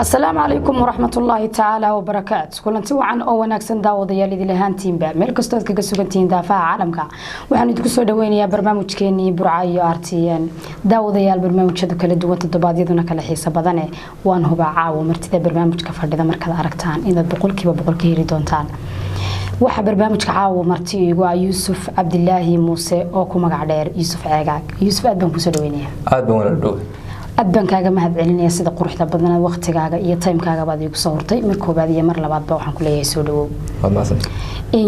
السلام عليكم ورحمة الله تعالى وبركاته كلنتي وعن أو وناكسن داوديال إذا لهانتين با مeel kastood kaga sugantiin daafaha caalamka waxaan idinku soo dhaweynayaa barnaamijkeeni Burcayo RTN daawadayaal barnaamijyada kala duwan todobaadyaduna kala xiiso badan waan hubaa caawa martida barnaamijka fadhida markada aragtaan inaad boqolkiiba ka heli doontaan waxa barnaamijka caawa marti igu Yuusuf Cabdilaahi Muuse oo ku magac dheer Yuusuf Ceegaag Yuusuf aad baan ku soo dhaweynayaa aad baan wala dhow adbankaaga mahad celinaya sida quruxda badan waqtigaaga iyo timekaaga baad igu soo hortay mar koobaad iyo mar labaad ba waxaan ku leeyahay soo dhawow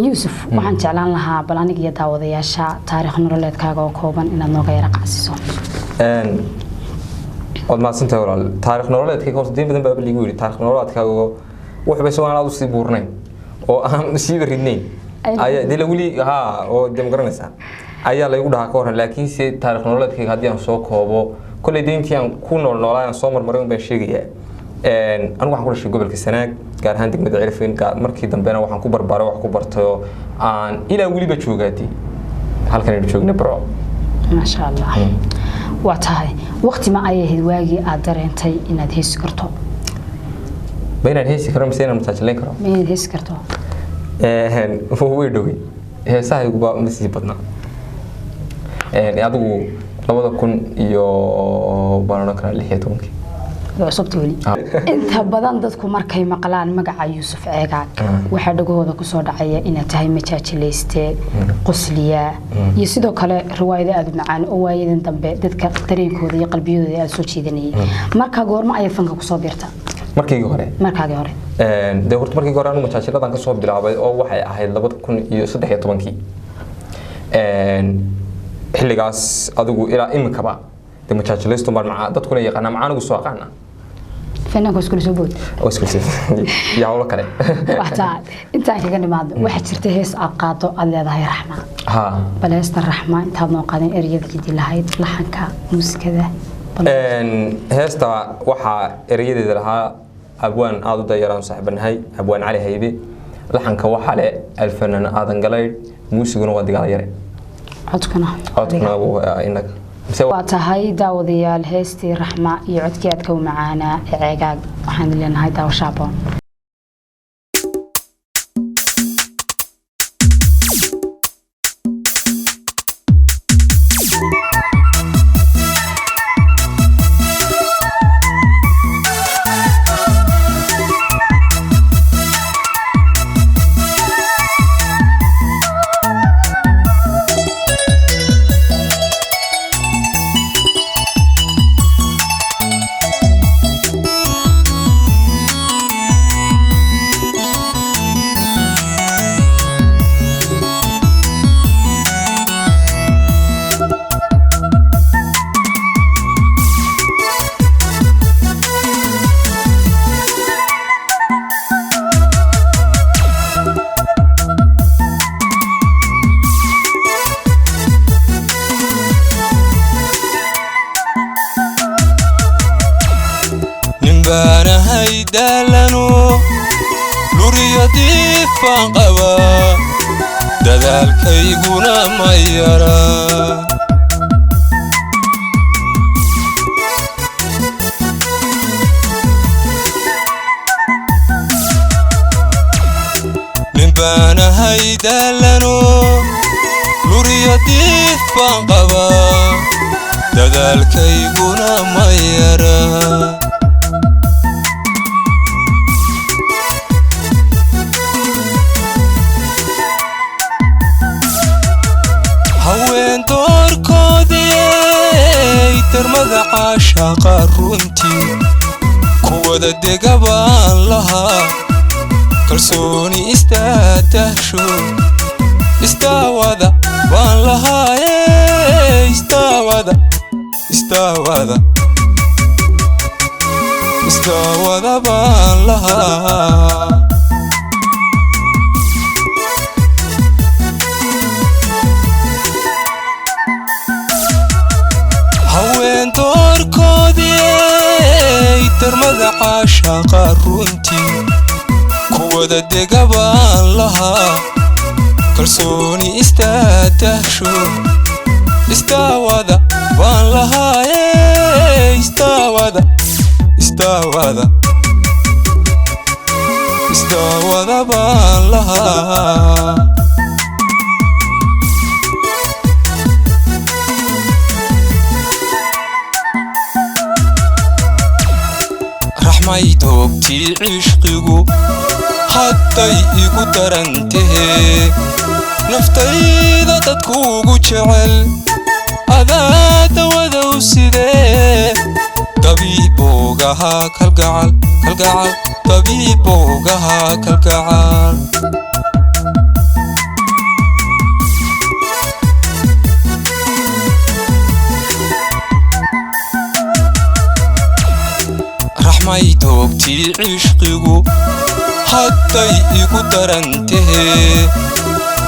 Yuusuf waxaan jeclaan lahaa bal aniga iyo daawadayaasha taariikh nololeedkaaga oo kooban inaad nooga yara qaasiso wad ma santaa walaal taariikh nololeedkaaga oo sideen badan baa liigu yiri taariikh nololeedkaaga wax bay soo aad u sii buurnayn oo aan sii ridnayn ayaa dila wali oo demgaranaysa ayaa la igu dhaha ka waran laakiin si taariikh nololeedkaaga hadii aan soo koobo كل دينتي أن كون ولا أن صامر مريم بنشيجية أنا واحد كل شيء قبل كسنة كان عندك مدعرفين كمركي دمبنا واحد كبر برا واحد كبر تو عن إلى ولي بتشوجاتي هل كان بتشوج نبرة ما شاء الله وقتها وقت ما أيه الواجي أقدر أنتي إن هذه سكرته بين هذه سكرة مسينا متأجلين كرام بين هذه سكرته هو يدوي هي سهل يبقى مسيب بدنا أدو labada kun iyo baarna kala lixiyay cusubta wali inta badan dadku markay maqlaan magaca Yuusuf Ceegaag waxa dhagahooda ku soo dhacaya inay tahay majaajilayste qosliya iyo sidoo kale riwaayada aad macaan oo waayadan dambe dadka dareenkooda iyo qalbiyadooda aad soo jiidanayay marka goorma ay fanka ku soo biirta markii hore de horta markii hore anu majaajiladan ka soo bilaabay oo waxay ahayd 2013 xilligaas adigu ilaa imikaba de majaajilaysto marmaa dadkuna yaqaan macaan ugu soo qaana fanaanku isku soo bood oo isku soo yaa wala kale waxta inta kaga nimaado waxa jirta hees aad qaado aad leedahay raxma baleesta raxma inta noo qaadan eriyada lahayd laxanka muusikada heesta waxa eriyadeeda lahaa abwaan aad u dayaraan saaxiibanahay abwaan cali haybe laxanka waxa le alfanan aadan galay muusiguna waa digaal yare عدكنا إنك واتهاي داوديال هستي رحمة يعدكيات كو معانا عقاق وحان لنا هاي داو شابون أنا هيدالنو لوريدي فانقوا دذلك يقونا ميرا من بانا هيدالنو لوريدي فانقوا دذلك يقونا ميرا هوين دور كودي ترمذ عاشق الرنتي كودا دقبان لها كرسوني استاتهشو استاوذا بان لها استاوذا بان لها هوين دور كودي ترمذ عاشق الرنتي كودا دقبان لها كرسوني استاتهشو استاوذا بان لها استاوذا dawada baan lahaa raxmay doogtii cishqigu hadday igu darantahe naftayda dadkuugu jecel adaa dawadow sidee dabiiboogaha kalgacal kalgacal dabiiboogaha kalgacal raxmay doogtii cishqigu hadday igu darantahe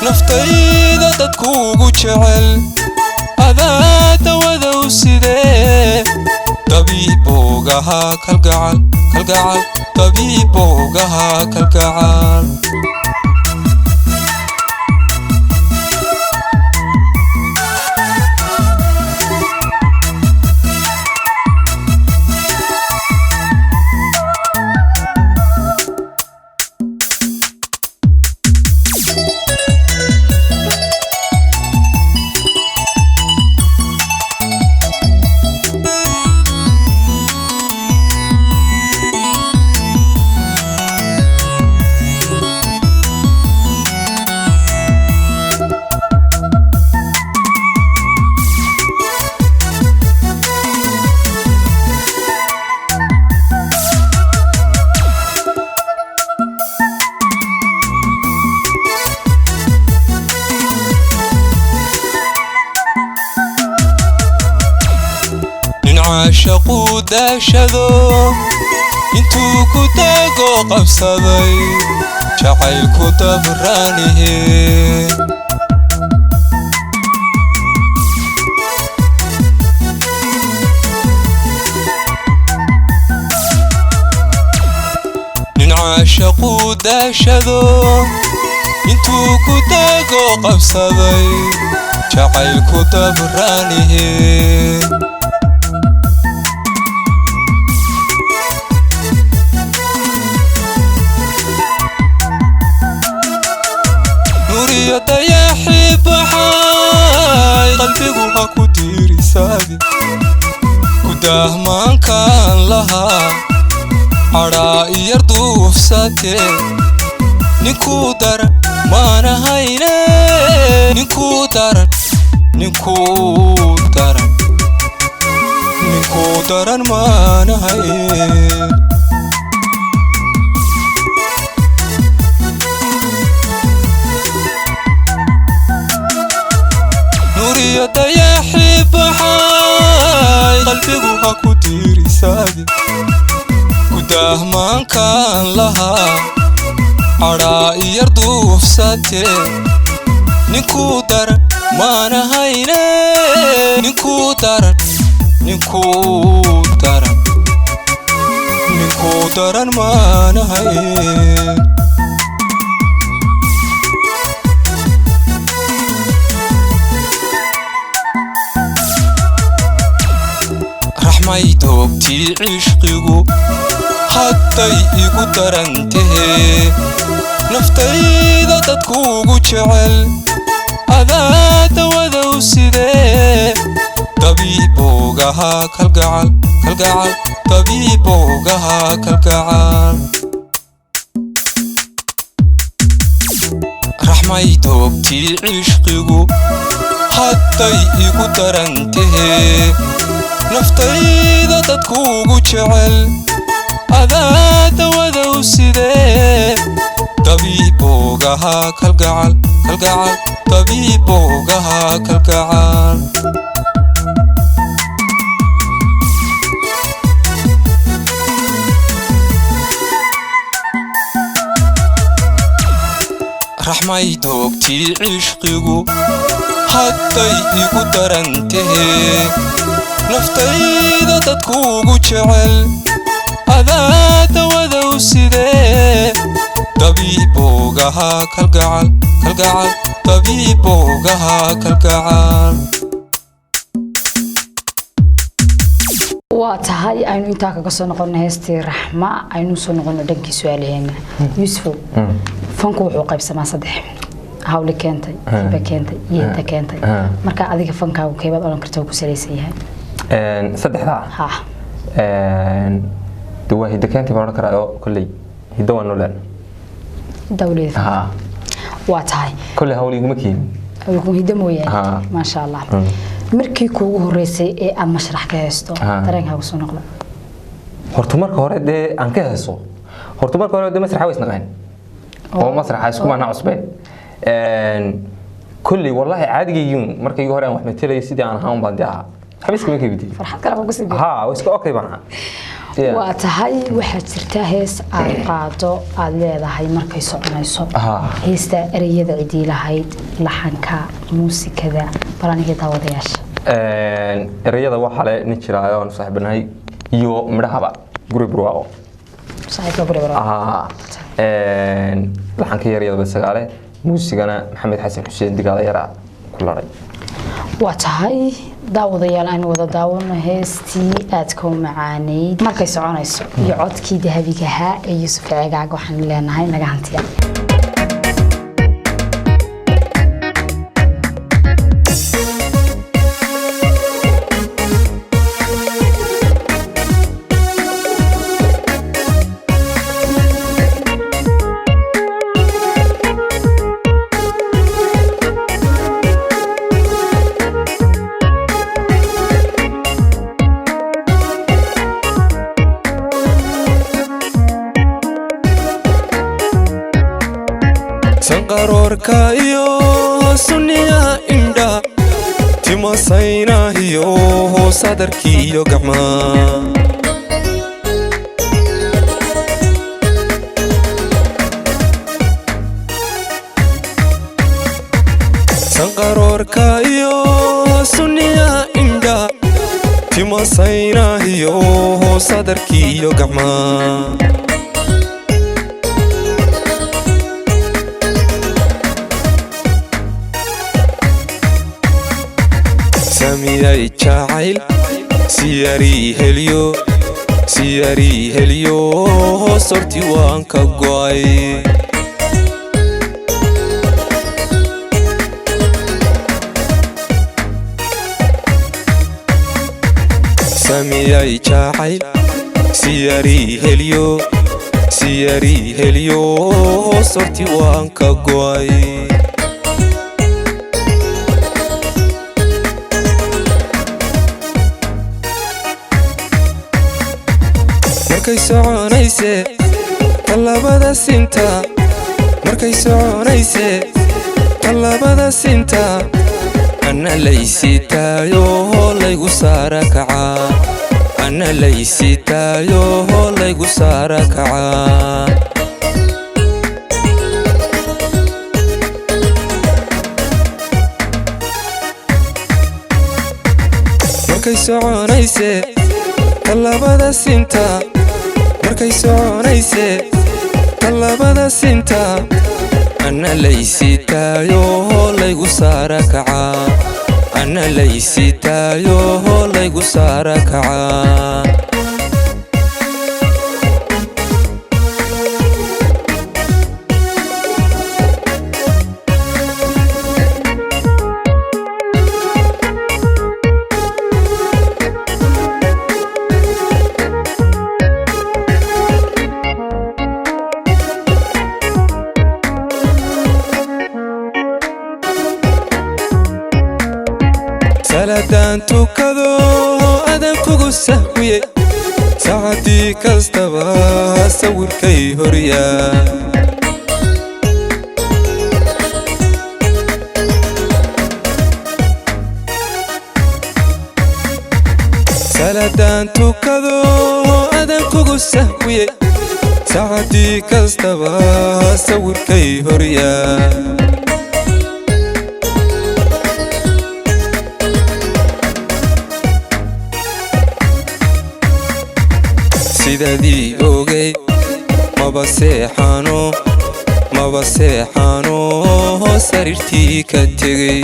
naftayda dadkuugu jecel adaa dawadow sidee dabiiboogaha kalgacal kalgacal dabiiboogaha kalgacal عاشقو داشدو انتو كتاقو قبصدي جعيلكو دبرانيه نين عاشقو داشدو انتو كتاقو قبصدي جعيلكو دبرانيه يا حب حاي قلبي وهاكو ديري سادي كده ما كان لها عرائي يردو في ساتي نكو در ما نهينا نكو در نكو در نكو در ما نهينا يا حب حاي قلبي وهاكو ديري سادي كده ما كان لها عرائي يردو في ساتي نكو در ما نهينا نكو در نكو در نكو در ما نهينا raxmay doogtii cishqigu hadday igu darantahe naftayda dadkuugu jecel adaa dawadow sidee dabiiboogaha kalgacal kalgacal dabiiboogaha kalgacal raxmay doogtii cishqigu hadday igu darantahe naftayda dadkuugu jecel adaa dawadow sidee dabiiboogaha kalgacal kalgacal dabiiboogaha kalgacal raxmay doogtii cishqigu hadday igu darantahe naftayda dadkuugu jecel adaa dawadow sidee dabiiboogaha kalgacal kalgacal dabiiboogaha kalgacal واتهاي أينو إنت كقصة نقولنا هستي رحمة أينو صو نقولنا دنكي سؤالين يوسف فنكو حقيب سما صدح هاولي كنتي بكنتي يهتا كنتي مركا أذيك فنكا وكيبات أولن كرتو كسليسيها صدح ذا ها دوا هيدا كنتي مرة كرا كلي هيدا ونولن دولي ها واتهاي كل هاولي مكين هاولي هيدا مويا ما شاء الله markii kuugu horeysay ee aad mashrax ka haysto dareenkaagu soo noqda horta marka hore aan ka hayso horta marka hore masraxa way isnaqaan oo masraxa isku macna cusbeen kulli wallahi caadigiin markii hore aan wax metelay sidii aan ahaan baan daa xabis kuma kibidi farxad kala ugu sii ha way isku okay baan waa tahay waxa jirta hees aad qaado aad leedahay markay soconayso heesta ereyada cidii lahayd laxanka muusikada baraniga daawadayaasha ereyada waxa la nijiraayo aan saaxiibnahay iyo midhahaba guri burwaaqo saaxiibka guri burwaaqo laxanka ereyada basagaale muusigana maxamed xasan xuseen digaada yara ku laray waa tahay daawadayaal aan wada daawano heestii aad ka macaaneyd markay soconayso iyo codkii dahabiga ahaa ee Yuusuf Ceegaaga waxaan leenahay naga hantiya sanqaroorka iyo sunniya indha timasayna iyo sadarkii iyo gacmaa sanqaroorka iyo sunniya indha timasayna iyo sadarkii iyo gacmaa samiyay jacayl siyari heliyo sorti waan ka go'ay samiyay jacayl siyari heliyo sorti waan ka go'ay markay soconayse talabada sinta markay soconayse talabada sinta ana laysitaayo laygu saara kaca ana laysitaayo laygu saara kaca markay soconayse talabada sinta markay soconayse talabada sinta ana laysitaayo laygu saara kaca ana laysitaayo laygu saara kaca saladaan tukado adan kugu sahwiye saacadii kastaba sawirkay horyaa saladaan tukado adan kugu sahwiye saacadii kastaba sawirkay horyaa sidadii ogay maba seexano sariirtii ka tegay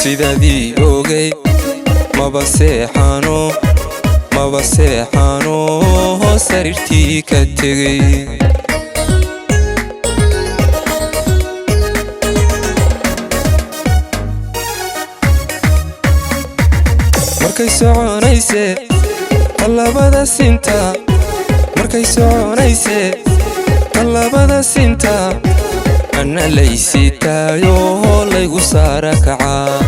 sidadii ogay maba seexano sariirtii ka tegay markay soconayse talabada sinta markay soconayse talabada sinta ana laysitaayo laygu saara kacaa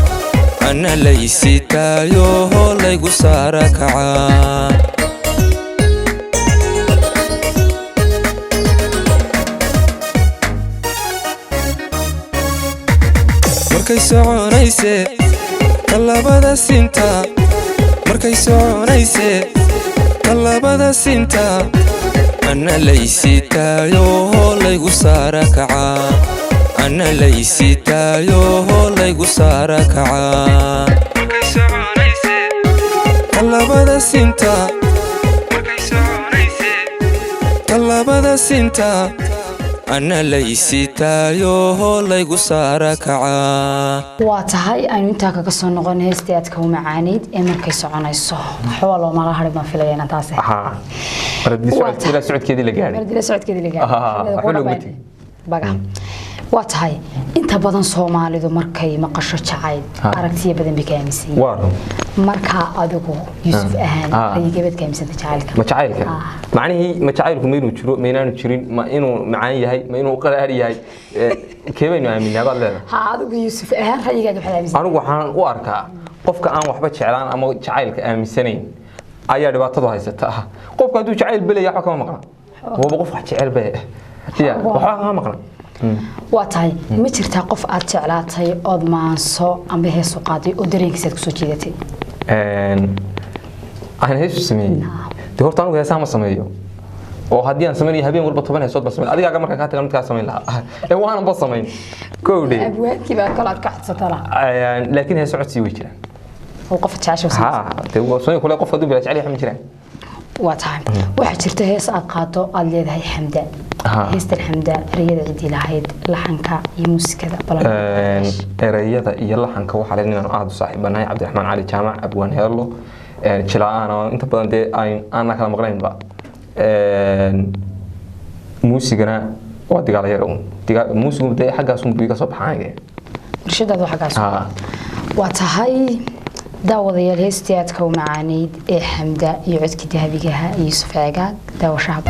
ana laysitaayo laygu saara kacaa markay soconayse talabada sinta markay soconayse talabada sinta ana laysitaayo laygu saara kacaa ana laysitaayo laygu saara kacaa markay soconayse talabada sinta markay soconayse talabada sinta ana laysitaayo laygu saara kacaa waa tahay aynu intaa kaga soo noqon heestii aadka u macaaneyd ee markay soconayso waxba loo mala hadhi baan filayaa taas ila socodkeedii la gaaray baga waa tahay inta badan Soomaalidu markay maqasho jacayl aragtiyo badan bay ka aaminsan yihiin marka adigu Yusuf ahaan ay gabadh ka aaminsan jacaylka ma jacaylka macnaheedu ma jacaylku ma inuu jiro ma inaanu jirin ma inuu macaan yahay ma inuu qaraar yahay keebaynu aaminaa baad leedahay adigu Yusuf ahaan ra'yigaaga maxay aaminsan anigu waxaan u arkaa qofka aan waxba jeclaan ama jacaylka aaminsanayn ayaa dhibaatadu haysata qofka hadduu jacayl beleeyahay waxba kama maqna waa qof wax jecel baa waxba kama maqna waa tahay ma jirtaa qof aad jeclaatay ood maanso amba hees u qaaday oo dareenkiisa ku soo jeedatay aan hees sameeyay horta anigu heesaha ma sameeyo oo haddii aan sameeyo habeen walba 10 heesood ba sameeyo adiga marka ka tagan midka sameyn lahaa waan ba sameyn koowde abwaadkii baa kala ka xisatala laakiin hees codsi way jiraan oo qof jecel de waa soo kale qof haduu bila jecel yahay ma jiraan waa tahay waxa jirta hees aad qaado aad leedahay xamda heesta xamda erayada cidii lahayd laxanka iyo muusikada balan erayada iyo laxanka waxa la inaan aad u saaxiibanahay Cabdiraxmaan Cali Jaamac abwaan heelo jilaana inta badan de aan kala maqlaynba muusigana waa digaalayar muusigu de xagaas uu ka soo baxaanay warshadada xagaas waa tahay daawadayaal heestii aadka u macaaneyd ee xamda iyo codkii dahabiga ahaa iyo Yusuf Cigaag daawashaha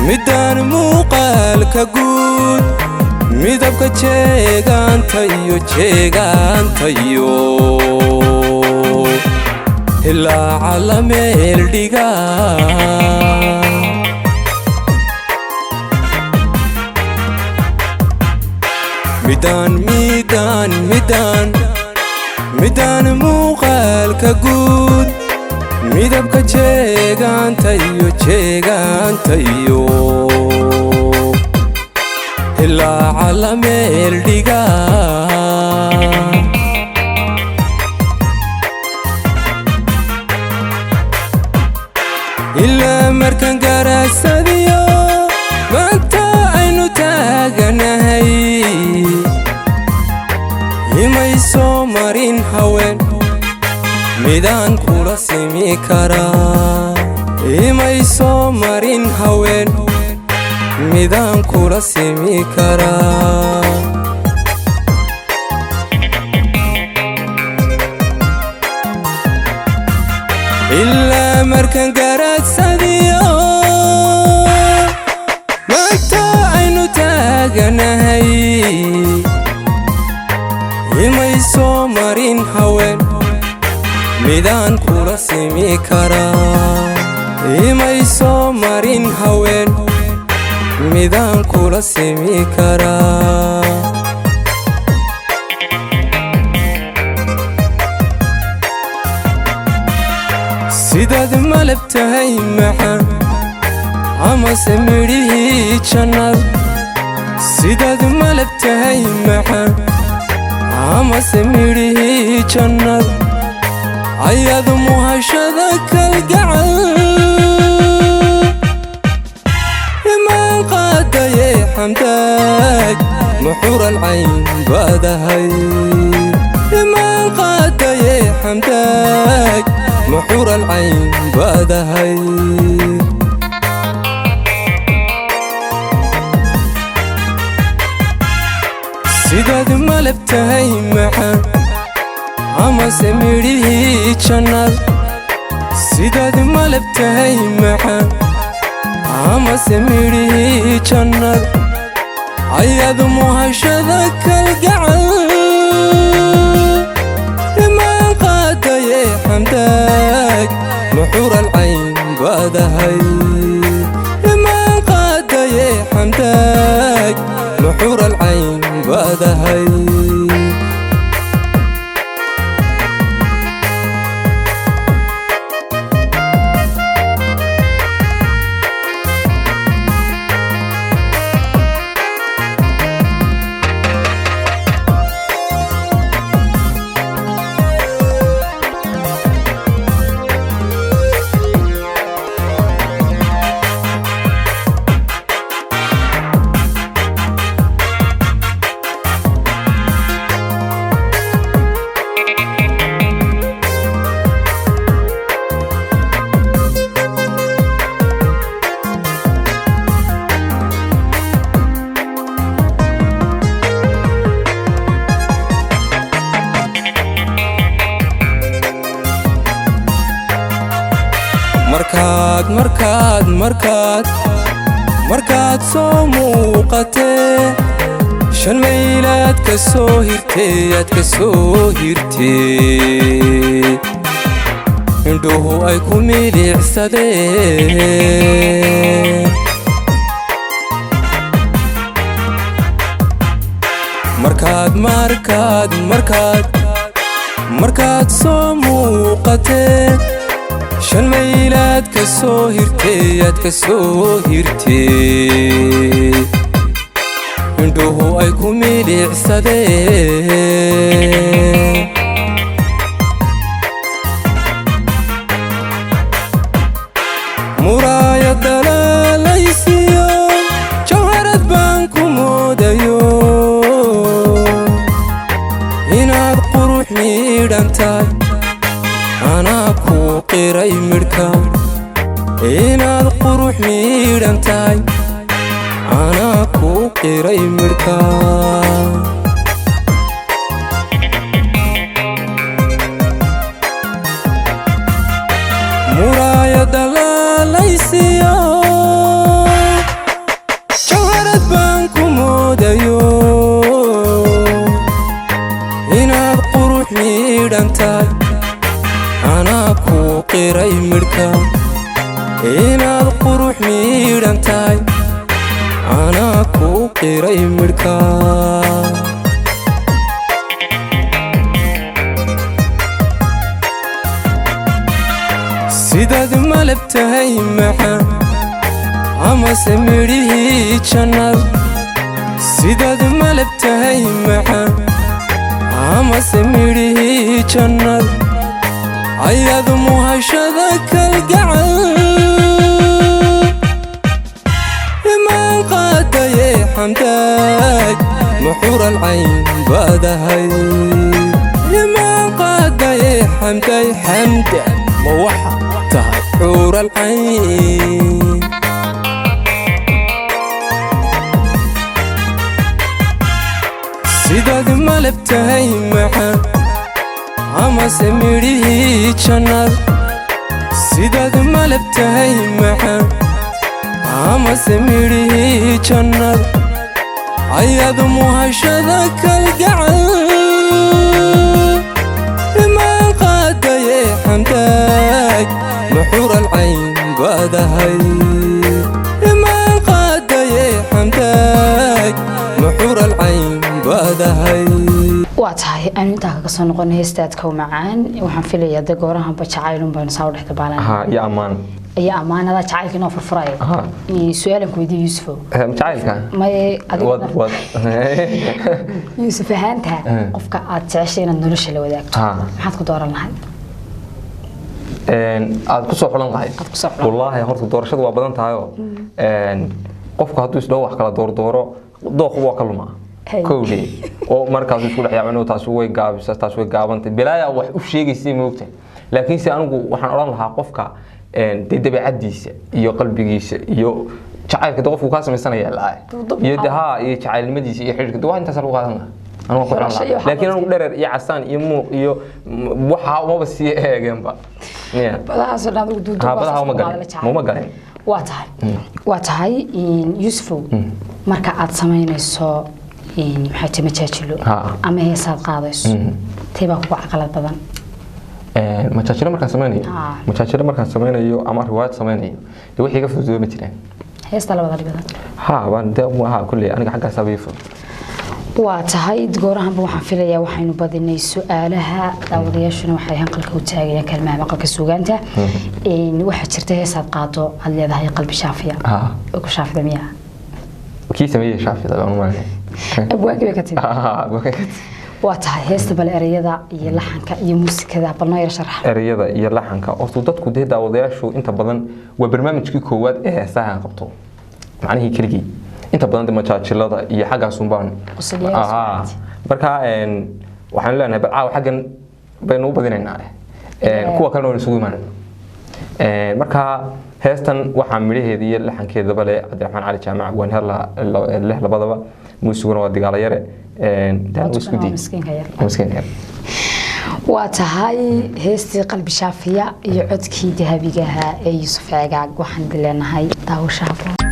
midaan muuqaalka guud midabka jeegaantayo ilaa la meel dhigaa midaan muuqaalka guud midabka jeegaantayo ilaa la meel dhigaa ilaa markaan garaasadiyo maanta aynu taaganahay imay soo marin haween midaan kula simi karaa imay soo marin haween midaan kula simi karaa ilaa markaan garaasadiyo maanta aynu taaganahay midaan kula simi karaa imay soo marin haween midaan kula simi karaa sidaad malab tahay macaan amase midhihii jannad sidaad malab tahay macaan amase midhihii jannad ayaad muhashada kalgacal imaan qaadaye xamdaag muxuur alcayn baadahay imaan qaadaye xamdaag muxuur alcayn baadahay sidaad malab tahay macaan amase midhihii jannad sidaad malab tahay macaan amase midhihii jannad ayaad muhashada kalgacal imaan qaadaye xamdaag muxuur alcayn baadahay imaan qaadaye xamdaag muxuur alcayn baadahay markaad soo muuqatee shan maylaad ka soo hirtee aad ka soo hirtee indhuhu ay ku milicsadeen markaad soo muuqatee shan maylaad ka soo hirtee aad ka soo hirtee indhuhu ay ku milicsadeen muraayad dalaalaysiyo jawharad baan ku moodayo inaad qurux miidhan tahay anaa kuu qiray midhka inaad qurux miidhan tahay anaa kuu qiray midhka muraayad dalaalaysiyo jawharad baan ku moodayo inaad qurux miidhan tahay anaa kuu qiray midhka inaad qurux miidhan tahay anaa kuu qiray midhka sidaad malab tahay macaan amase midhihii jannad sidaad malab tahay macaan amase midhihii jannad ayaad muhashada kalgacal imaan qaadaye xamdaag muxuur alcayn baadahay imaan qaadaye xamday xamda ma waxa tahay xuur alcayn sidaad malab tahay macaan amase midhihii jannad sidaad malab tahay macaan amase midhihii jannad ayaad muhashada kalgacal imaan qaadaye nuur alcayn baadahay waa tahay aan intaa kaga soo noqon heestaadka u macaan waxaan filayaa dad goorahanba jacaylun baynu saa u dhex dabaalan ها يا أمان يا أمانة هذا شعيل كنا فرفراي سؤالك ويدي يوسف شعيلك ما ود يوسف هانتها قفك عشان النورش اللي وداك حد كدور الله aad ku soo xulan lahayd wallahi horta doorashadu waa badan tahay oo qofka hadduu isdhow wax kala dooro dooq waa ka luma kowdi oo markaas isku dhex yaacno taas way gaabisa taas way gaabantay bilaaya wax u sheegaysay moogtay laakiin si anigu waxaan oran lahaa qofka dabeecadiisa iyo qalbigiisa iyo jacaylka qofku ka sameeysanaya laa iyo daha iyo jacaylnimadiisa iyo xiriirka waa intaas lagu qaadan lahaa أنا أقول الله لكن أنا أقول يا عسان يمو وحى ما بس يهجنبا بدها صرنا ودود بدها ما قالين واتهاي يوسف مركا عاد سمينيسو حتى متشاشلو أما هي صاد قاضيس تبى هو عقلات بدن متشاشلو مركا سميني متشاشلو مركا سميني أما روايات سميني لو حاجة في الزوم مثلاً هي استلا بدل بدن وأنا ده كله أنا حاجة سبيفه waa tahay goorahanba waxaan filayaa waxaynu badinay su'aalaha dawadayaashuna waxay hanqalka u taagayaan kalmaha maqalka suugaanta waxa jirta heesaad qaado aad leedahay qalbi shaafiya oo ku shaafida miyaa kii sameeyay shaafida baan u maleeyay abwaanka ka tiri waa tahay heesta bal erayada iyo laxanka iyo muusikada bal noo yar sharax erayada iyo laxanka oo dadku dawadayaashu inta badan waa barnaamijkii koowaad ee heesaha qabto macnaheedu keligii inta badan majaajilada iyo xaggaas un baan marka waxaan leenahay bacaa xaggan baynu u badinaynaa kuwa kalena waan isugu imaanayna marka heestan waxaa midhaheeda iyo laxankeedaba leh cabdiraxmaan cali jaamac waan leh labadaba muusiguna waa digaala yare daan isku dii miskiinka yar waa tahay heestii qalbi shaafiya iyo codkii dahabiga ahaa ee Yuusuf Ceegaag waxaan dileenahay daawashaha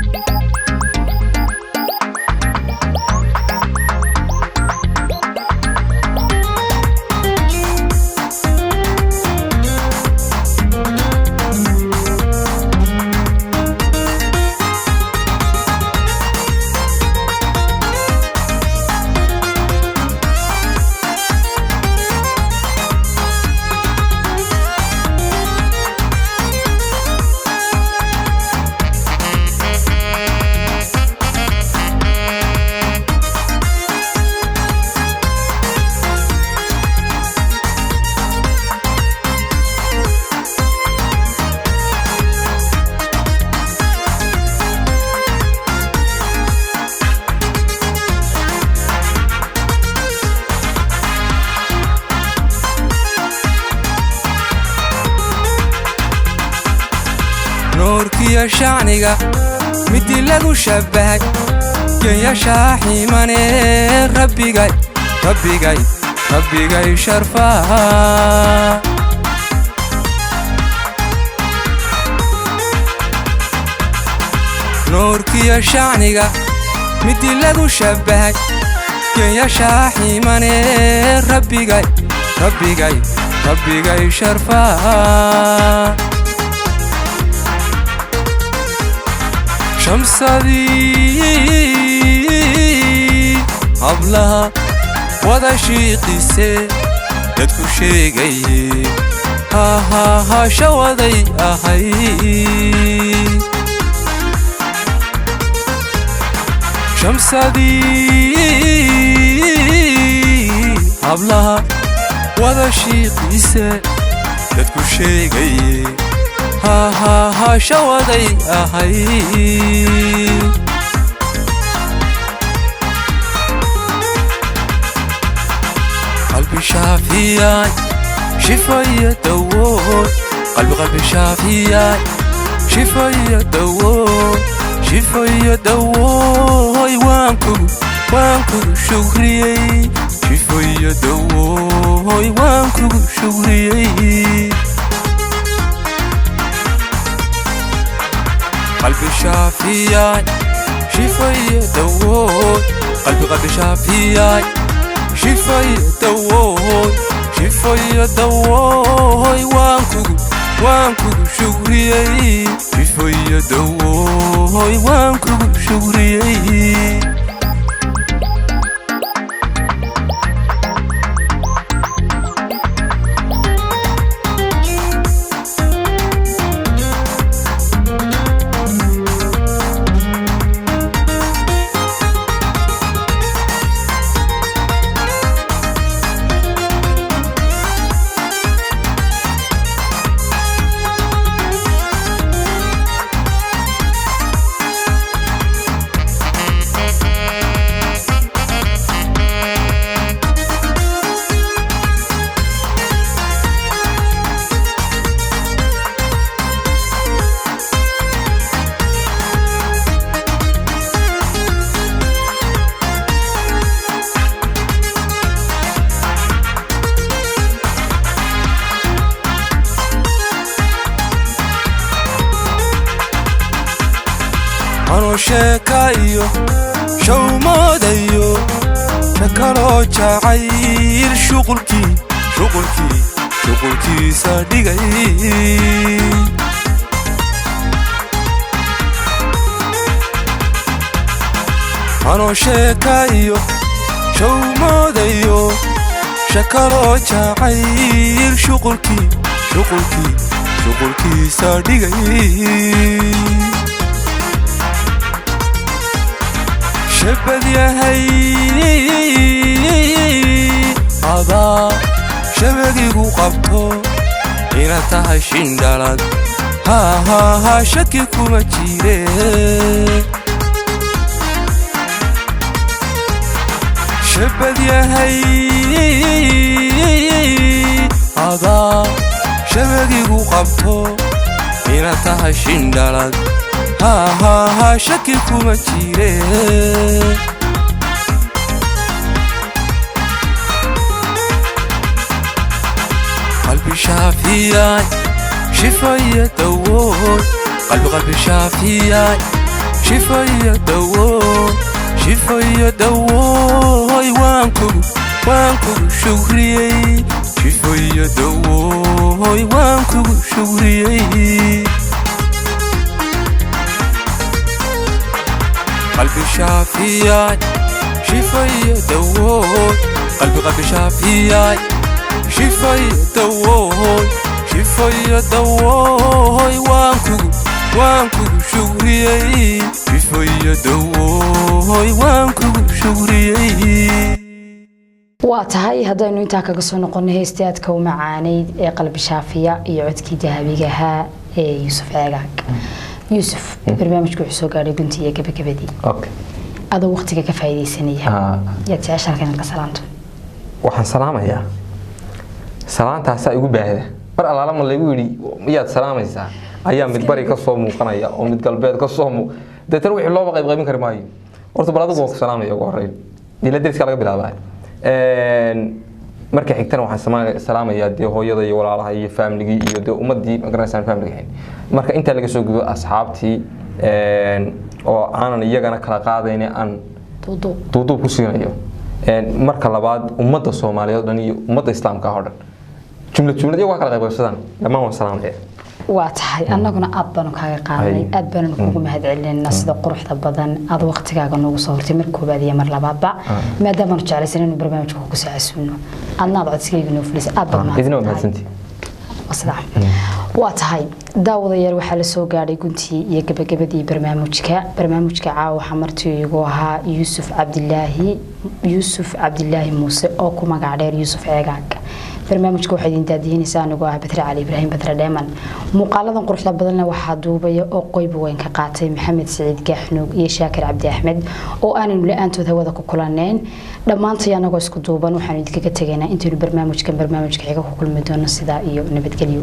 يا شعنيقة مدي لغو شبهك يا شاحي ماني ربي جاي ربي جاي ربي جاي شرفها نورك يا شعنيقة مدي لغو شبهك يا شاحي ماني ربي جاي ربي جاي ربي جاي شرفها شمسدي قبلها وذا شيقيسي dadku sheegay ha shawaday ahay shamsadii hablaha wada shiiqiise dadku sheegay ha shawaday ahay قلبي شافياي شفاية دوور قلبي شافياي شفاية دوور شفاية دوور وانكو شكريي شفاية دوور وانكو شكريي قلبي شافياي شفاية دوور قلبي شافياي شفاية دوور شفاية دوور وانكو شكريي شفاية دوور وانكو شكريي sheekayo shawmadayo shakaloo jacayl shuqulkiisa dhigay anoo sheekayo shawmadayo shakaloo jacayl shuqulkiisa dhigay shabad yahay adaa shabagigu qabto inaad tahay shindhalad ha shaki kuma jire shabad yahay adaa shabagigu qabto inaad tahay shindhalad ha shaki kuma jire qalbi shaafiyay shifaya dawood qalbi shaafiyay shifaya dawood waan kugu shukriyey shifaya dawood waan kugu shukriyey qalbi shaafiyay shifaya dawood qalbi shaafiyay shifaya dawood waan kugu shukriyey shifaya dawood waan kugu shukriyey waa tahay haddaynu intaa kaga soo noqonay heestii aadka u macaanayd ee qalbi shaafiya iyo codkii dahabiga ahaa ee yuusuf ceegaag yuusuf barnaamijku wuxuu soo gaadhay guntii iyo gabagabadii adoo waqtiga ka faa'iidaysanaya yaad jeceshahay halkan ka salaanto waxaan salaamayaa salaantaasaa igu baahda mar allaala ma laygu yidhi miyaad salaamaysaa ayaa mid bari ka soo muuqanaya oo mid galbeed ka soo deetan wixii looba qaybin kari maayo horta bal adigu waa ku salaamaya ugu horreyn dila deriska laga bilaabaa marka xigtana waxaan salaamayaa dee hooyada iyo walaalaha iyo family iyo dee ummadii magaranaysan family ahayn marka inta laga soo gudo asxaabtii oo aanan iyagana kala qaadayna aan duuduub ku siinayo marka labaad ummadda Soomaaliyeed dhan iyo ummadda Islaamka oo dhan jumlad iyagu kala qaybsadaan dhammaan waan salaamaya waa tahay annaguna aad baan kaaga qaadanay aad baan kugu mahadcelinayna sida quruxda badan aad waqtigaaga noogu soo hortay mar koobaad iyo mar labaadba maadaama aan jeclaysan inuu barnaamijka ku saacasuuno adna aad codsigayga noo fulisay aad baan mahadsantahay wasalaam waa tahay daawadayaal waxaa la soo gaadhay guntii iyo gabagabadii barnaamijka caawa waxaa martii igu ahaa yuusuf cabdilaahi muuse oo ku magac dheer yuusuf ceegaag barnaamijka waxaa idin daadihinaysaa anigoo ah Badri Cali Ibrahim Badri Dheeman muuqaaladan quruxda badanna waxaa duubaya oo qoyb weyn ka qaatay Maxamed Saciid Gaaxnuug iyo Shaakir Cabdi Axmed oo aanan la'aantood hawada ku kulaneen dhammaantii anagoo isku duuban waxaan idinkaga tagaynaa intaanu barnaamijka xiga ku kulmi doono sidaa iyo nabadgelyo